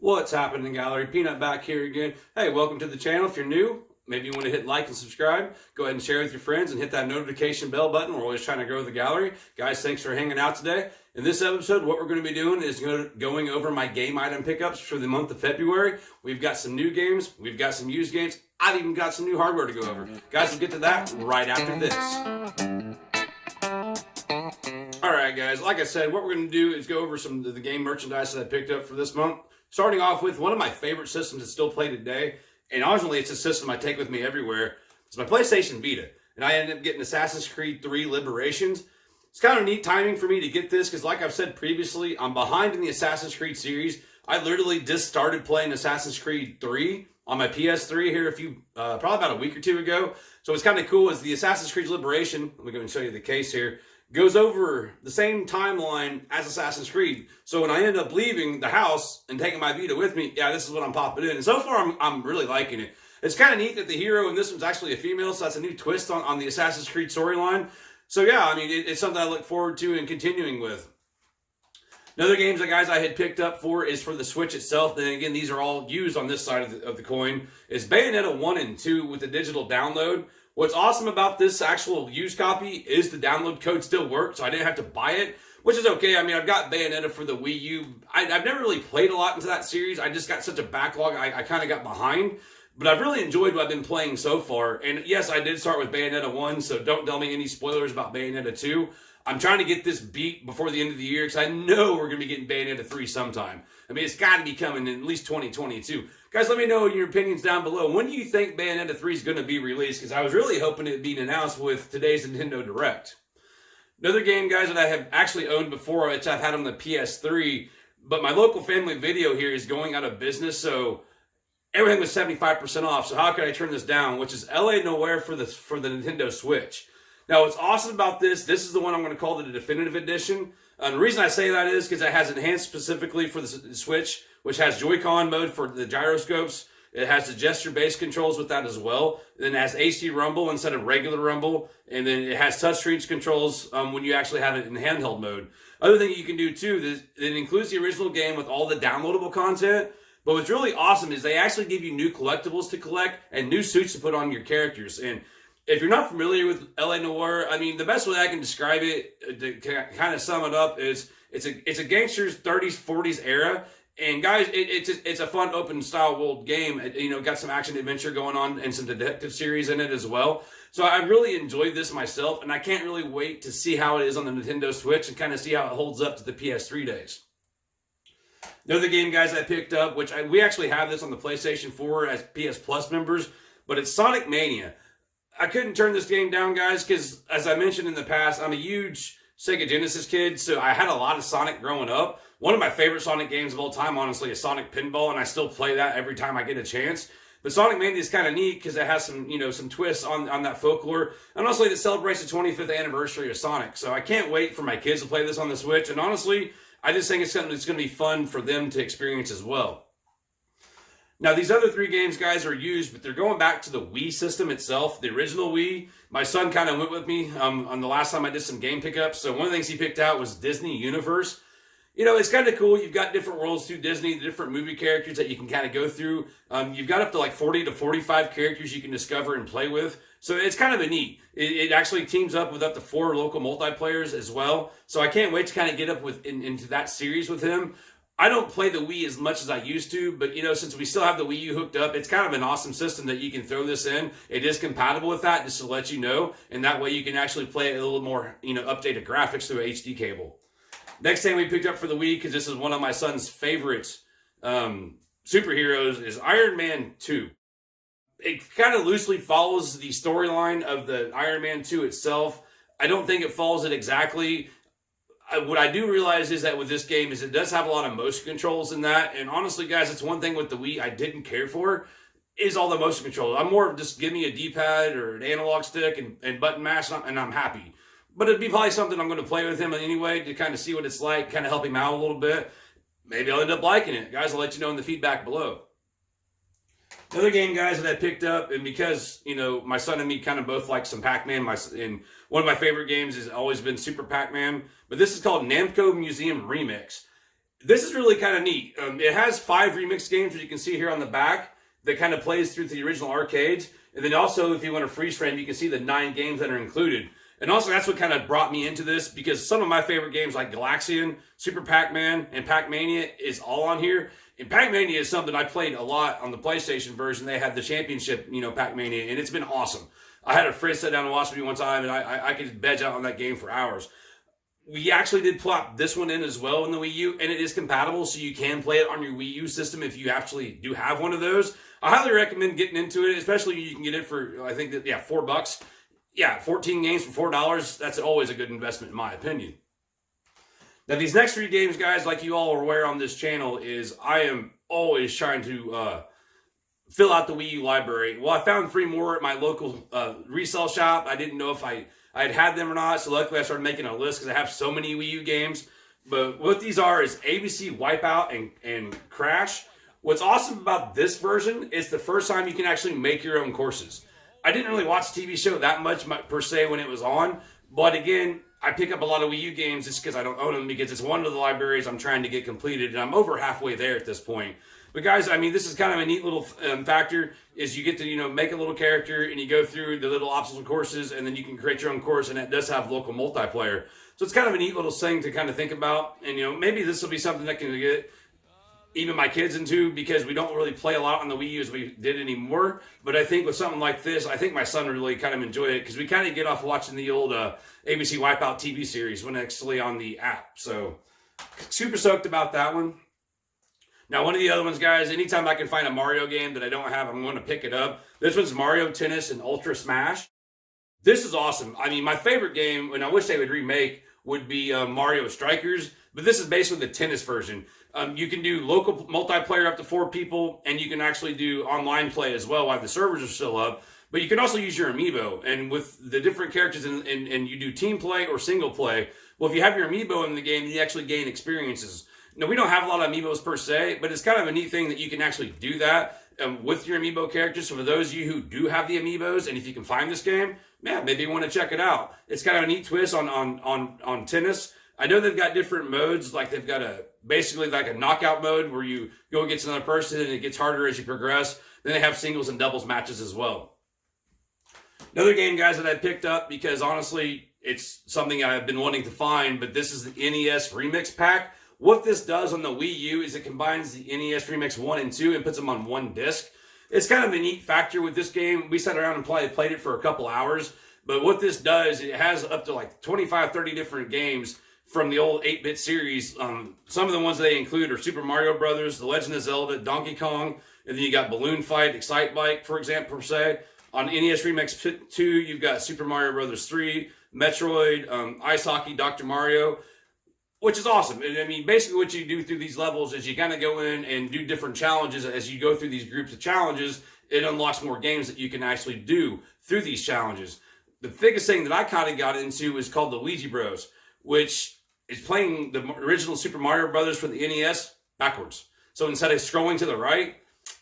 What's happening, gallery? Peanut back here again. Hey, welcome to the channel. If you're new, maybe you want to hit like and subscribe. Go ahead and share with your friends and hit that notification bell button. We're always trying to grow the gallery. Guys, thanks for hanging out today. In this episode, what we're going to be doing is going over my game item pickups for the month of February. We've got some new games. We've got some used games. I've even got some new hardware to go over. Guys, we'll get to that right after this. Alright guys, like I said, what we're going to do is go over some of the game merchandise that I picked up for this month. Starting off with one of my favorite systems that's still played today, and honestly it's a system I take with me everywhere. It's my PlayStation Vita, and I ended up getting Assassin's Creed 3 Liberations. It's kind of neat timing for me to get this, because like I've said previously, I'm behind in the Assassin's Creed series. I literally just started playing Assassin's Creed 3 on my PS3 here probably about a week or two ago. So what's kind of cool is the Assassin's Creed Liberation, let me go and show you the case here, goes over the same timeline as Assassin's Creed. So when I end up leaving the house and taking my Vita with me, yeah, this is what I'm popping in. And so far, I'm really liking it. It's kind of neat that the hero in this one's actually a female, so that's a new twist on the Assassin's Creed storyline. So yeah, I mean, it's something I look forward to and continuing with. Another games that guys I had picked up is for the Switch itself. Then again, these are all used on this side of the coin. Is Bayonetta 1 and 2 with the digital download. What's awesome about this actual used copy is the download code still works, so I didn't have to buy it, which is okay. I mean, I've got Bayonetta for the Wii U. I've never really played a lot into that series. I just got such a backlog, I kind of got behind. But I've really enjoyed what I've been playing so far. And yes, I did start with Bayonetta 1, so don't tell me any spoilers about Bayonetta 2. I'm trying to get this beat before the end of the year because I know we're going to be getting Bayonetta 3 sometime. I mean, it's got to be coming in at least 2022. Guys, let me know your opinions down below. When do you think Bayonetta 3 is going to be released? Because I was really hoping it'd be announced with today's Nintendo Direct. Another game, guys, that I have actually owned before, which I've had on the PS3, but my local family video here is going out of business, so everything was 75% off. So how could I turn this down? Which is LA Noire for the Nintendo Switch. Now, what's awesome about this is the one I'm going to call the Definitive Edition. The reason I say that is because it has enhanced specifically for the Switch, which has Joy-Con mode for the gyroscopes. It has the gesture-based controls with that as well. Then it has AC Rumble instead of regular Rumble. And then it has touchscreen controls when you actually have it in handheld mode. Other thing you can do, too, is it includes the original game with all the downloadable content. But what's really awesome is they actually give you new collectibles to collect and new suits to put on your characters. And if you're not familiar with LA Noire, I mean, the best way I can describe it, to kind of sum it up, is it's a gangster's 30s, 40s era. And guys, it's a fun open style world game. You know, got some action adventure going on and some detective series in it as well. So I really enjoyed this myself, and I can't really wait to see how it is on the Nintendo Switch and kind of see how it holds up to the PS3 days. Another game, guys, I picked up, which we actually have this on the PlayStation 4 as PS Plus members, but it's Sonic Mania. I couldn't turn this game down, guys, because as I mentioned in the past, I'm a huge Sega Genesis kid, so I had a lot of Sonic growing up. One of my favorite Sonic games of all time, honestly, is Sonic Pinball, and I still play that every time I get a chance. But Sonic Mania is kind of neat because it has some twists on that folklore. And honestly, it celebrates the 25th anniversary of Sonic. So I can't wait for my kids to play this on the Switch. And honestly, I just think it's going to be fun for them to experience as well. Now, these other three games, guys, are used, but they're going back to the Wii system itself, the original Wii. My son kind of went with me on the last time I did some game pickups. So one of the things he picked out was Disney Universe. You know, it's kind of cool. You've got different worlds through Disney, different movie characters that you can kind of go through. You've got up to like 40 to 45 characters you can discover and play with. So it's kind of a neat. It actually teams up with up to 4 local multiplayers as well. So I can't wait to kind of get up into that series with him. I don't play the Wii as much as I used to, but, you know, since we still have the Wii U hooked up, it's kind of an awesome system that you can throw this in. It is compatible with that, just to let you know, and that way you can actually play it a little more, you know, updated graphics through a HD cable. Next thing we picked up for the Wii, because this is one of my son's favorite superheroes, is Iron Man 2. It kind of loosely follows the storyline of the Iron Man 2 itself. I don't think it follows it exactly. What I do realize is that with this game is it does have a lot of motion controls in that. And honestly, guys, it's one thing with the Wii I didn't care for is all the motion controls. I'm more of just give me a D-pad or an analog stick and button mash and I'm happy. But it'd be probably something I'm going to play with him anyway to kind of see what it's like, kind of help him out a little bit. Maybe I'll end up liking it. Guys, I'll let you know in the feedback below. Another game, guys, that I picked up, and because, you know, my son and me kind of both like some Pac-Man, and one of my favorite games has always been Super Pac-Man, but this is called Namco Museum Remix. this is really kind of neat. It has 5 remix games, as you can see here on the back, that kind of plays through the original arcades. And then also, if you want to freeze frame, you can see the 9 games that are included. And also, that's what kind of brought me into this, because some of my favorite games like Galaxian, Super Pac-Man, and Pac-Mania is all on here. And Pac-Mania is something I played a lot on the PlayStation version. They had the championship, Pac-Mania, and it's been awesome. I had a friend sit down and watch me one time, and I could veg out on that game for hours. We actually did plop this one in as well in the Wii U, and it is compatible, so you can play it on your Wii U system if you actually do have one of those. I highly recommend getting into it, especially you can get it for, I think, $4. Yeah, 14 games for $4. That's always a good investment, in my opinion. Now, these next 3 games, guys, like you all are aware on this channel, is I am always trying to fill out the Wii U library. Well, I found 3 more at my local resale shop. I didn't know if I'd had them or not, so luckily I started making a list because I have so many Wii U games. But what these are is ABC, Wipeout, and Crash. What's awesome about this version is the first time you can actually make your own courses. I didn't really watch the TV show that much per se when it was on, but again, I pick up a lot of Wii U games just because I don't own them, because it's one of the libraries I'm trying to get completed, and I'm over halfway there at this point. But guys, I mean, this is kind of a neat little factor, is you get to, make a little character, and you go through the little obstacle courses, and then you can create your own course, and it does have local multiplayer. So it's kind of a neat little thing to kind of think about, and, maybe this will be something that can get even my kids into, because we don't really play a lot on the Wii U as we did anymore. But I think with something like this, I think my son really kind of enjoy it, because we kind of get off watching the old ABC Wipeout TV series when actually on the app. So super stoked about that one. Now, one of the other ones, guys, anytime I can find a Mario game that I don't have, I'm going to pick it up. This one's Mario Tennis and Ultra Smash. This is awesome. I mean, my favorite game, and I wish they would remake, would be Mario Strikers. But this is basically the tennis version. You can do local multiplayer up to 4 people, and you can actually do online play as well while the servers are still up. But you can also use your amiibo, and with the different characters, and you do team play or single play. Well, if you have your amiibo in the game, you actually gain experiences. Now, we don't have a lot of amiibos per se, but it's kind of a neat thing that you can actually do that with your amiibo characters. So for those of you who do have the amiibos, and if you can find this game, maybe you want to check it out. It's kind of a neat twist on tennis. I know they've got different modes, like they've got basically like a knockout mode where you go against another person and it gets harder as you progress. Then they have singles and doubles matches as well. Another game, guys, that I picked up because honestly, it's something I've been wanting to find, but this is the NES Remix Pack. What this does on the Wii U is it combines the NES Remix 1 and 2 and puts them on one disc. It's kind of a neat factor with this game. We sat around and played it for a couple hours, but what this does, it has up to like 25, 30 different games from the old 8-bit series. Some of the ones they include are Super Mario Brothers, The Legend of Zelda, Donkey Kong, and then you got Balloon Fight, Excite Bike, for example, per se. On NES Remix 2, you've got Super Mario Brothers 3, Metroid, Ice Hockey, Dr. Mario, which is awesome. I mean, basically what you do through these levels is you kind of go in and do different challenges. As you go through these groups of challenges, it unlocks more games that you can actually do through these challenges. The biggest thing that I kind of got into is called the Luigi Bros, which is playing the original Super Mario Brothers for the NES backwards. So instead of scrolling to the right,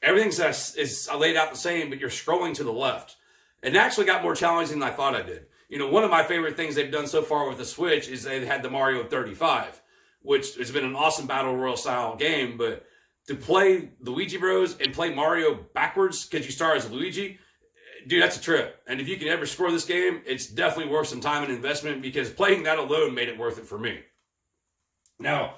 everything is laid out the same, but you're scrolling to the left. It actually got more challenging than I thought I did. One of my favorite things they've done so far with the Switch is they've had the Mario 35, which has been an awesome Battle Royale style game, but to play the Luigi Bros and play Mario backwards because you start as Luigi, dude, that's a trip. And if you can ever score this game, it's definitely worth some time and investment, because playing that alone made it worth it for me. Now,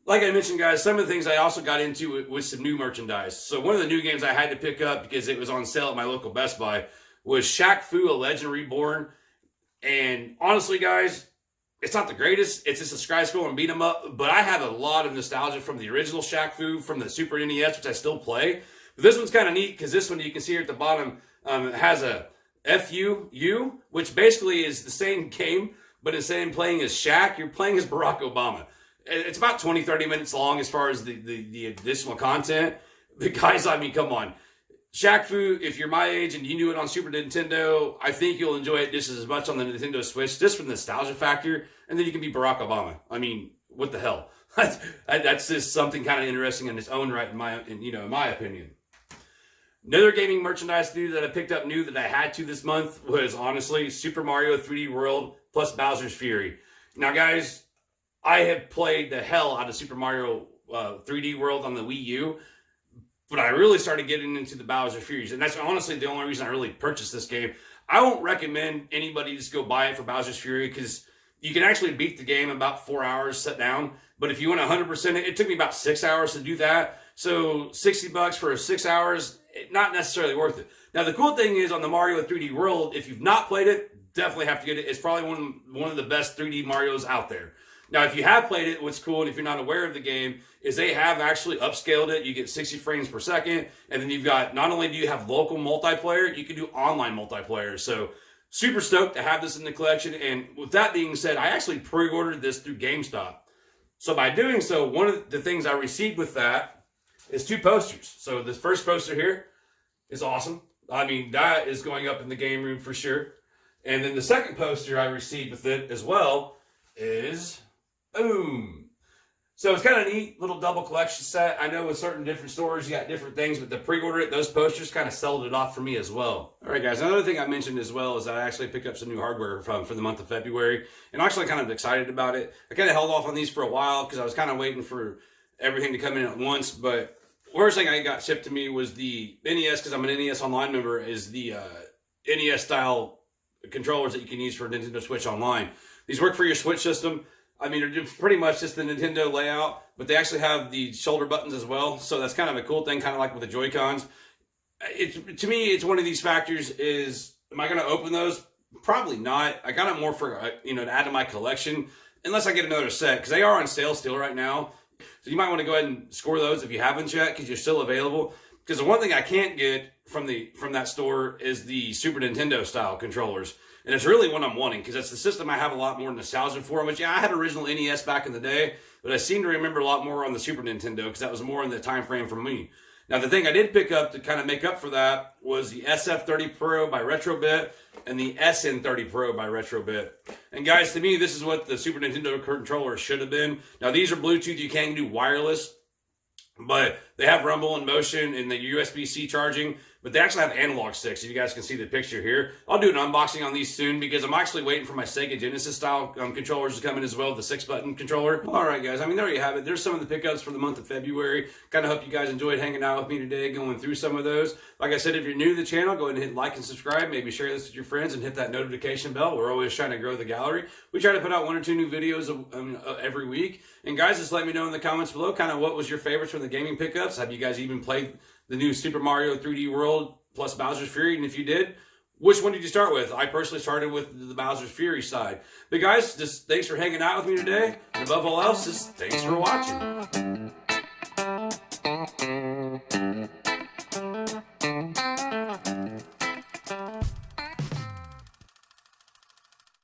like I mentioned, guys, some of the things I also got into with some new merchandise. So one of the new games I had to pick up because it was on sale at my local Best Buy was Shaq Fu, A Legend Reborn. And honestly, guys, it's not the greatest. It's just a sky-scroll and beat 'em up. But I have a lot of nostalgia from the original Shaq Fu from the Super NES, which I still play. But this one's kind of neat because this one, you can see here at the bottom, it has a FU, which basically is the same game, but instead of playing as Shaq, you're playing as Barack Obama. It's about 20, 30 minutes long as far as the additional content. The guys, I mean, come on. Shaq Fu, if you're my age and you knew it on Super Nintendo, I think you'll enjoy it just as much on the Nintendo Switch, just for the nostalgia factor. And then you can be Barack Obama. I mean, what the hell? That's just something kind of interesting in its own right, in my opinion. Another gaming merchandise that I picked up new that I had to this month was, honestly, Super Mario 3D World plus Bowser's Fury. Now, guys, I have played the hell out of Super Mario 3D World on the Wii U. But I really started getting into the Bowser's Fury, and that's honestly the only reason I really purchased this game. I won't recommend anybody just go buy it for Bowser's Fury, because you can actually beat the game in about 4 hours, sit down. But if you want 100%, it took me about 6 hours to do that. So $60 for 6 hours, not necessarily worth it. Now, the cool thing is on the Mario 3D World, if you've not played it, definitely have to get it. It's probably one of the best 3D Marios out there. Now, if you have played it, what's cool, and if you're not aware of the game, is they have actually upscaled it. You get 60 frames per second, and then you've got, not only do you have local multiplayer, you can do online multiplayer. So, super stoked to have this in the collection. And with that being said, I actually pre-ordered this through GameStop. So by doing so, one of the things I received with that is 2 posters. So this first poster here is awesome. I mean, that is going up in the game room for sure. And then the second poster I received with it as well is, boom. So it's kind of a neat little double collection set. I know with certain different stores, you got different things, but to pre-order it, those posters kind of sold it off for me as well. All right, guys, another thing I mentioned as well is that I actually picked up some new hardware for the month of February, and I'm actually kind of excited about it. I kind of held off on these for a while because I was kind of waiting for everything to come in at once, but the first thing I got shipped to me was the NES, because I'm an NES Online member, is the NES-style controllers that you can use for Nintendo Switch Online. These work for your Switch system. I mean, they're pretty much just the Nintendo layout, but they actually have the shoulder buttons as well. So that's kind of a cool thing, kind of like with the Joy-Cons. To me, it's one of these factors is, am I going to open those? Probably not. I got it more for, to add to my collection, unless I get another set, because they are on sale still right now. So you might want to go ahead and score those if you haven't yet, because you're still available. Because the one thing I can't get from that store is the Super Nintendo style controllers. And it's really what I'm wanting, because that's the system I have a lot more nostalgia for. Which, yeah, I had original NES back in the day, but I seem to remember a lot more on the Super Nintendo, because that was more in the time frame for me. Now, the thing I did pick up to kind of make up for that was the SF30 Pro by Retrobit and the SN30 Pro by Retrobit. And guys, to me, this is what the Super Nintendo controller should have been. Now, these are Bluetooth. You can do wireless, but they have rumble and motion and the USB-C charging, but they actually have analog sticks. If you guys can see the picture here, I'll do an unboxing on these soon, because I'm actually waiting for my Sega Genesis style controllers to come in as well, the 6-button controller. All right, guys, I mean, there you have it. There's some of the pickups for the month of February. Kind of hope you guys enjoyed hanging out with me today, going through some of those. Like I said, if you're new to the channel, go ahead and hit like and subscribe. Maybe share this with your friends and hit that notification bell. We're always trying to grow the gallery. We try to put out 1 or 2 new videos every week. And guys, just let me know in the comments below kind of what was your favorites from the gaming pickups. Have you guys even played the new Super Mario 3D World plus Bowser's Fury? And if you did, which one did you start with? I personally started with the Bowser's Fury side. But guys, just thanks for hanging out with me today. And above all else, just thanks for watching.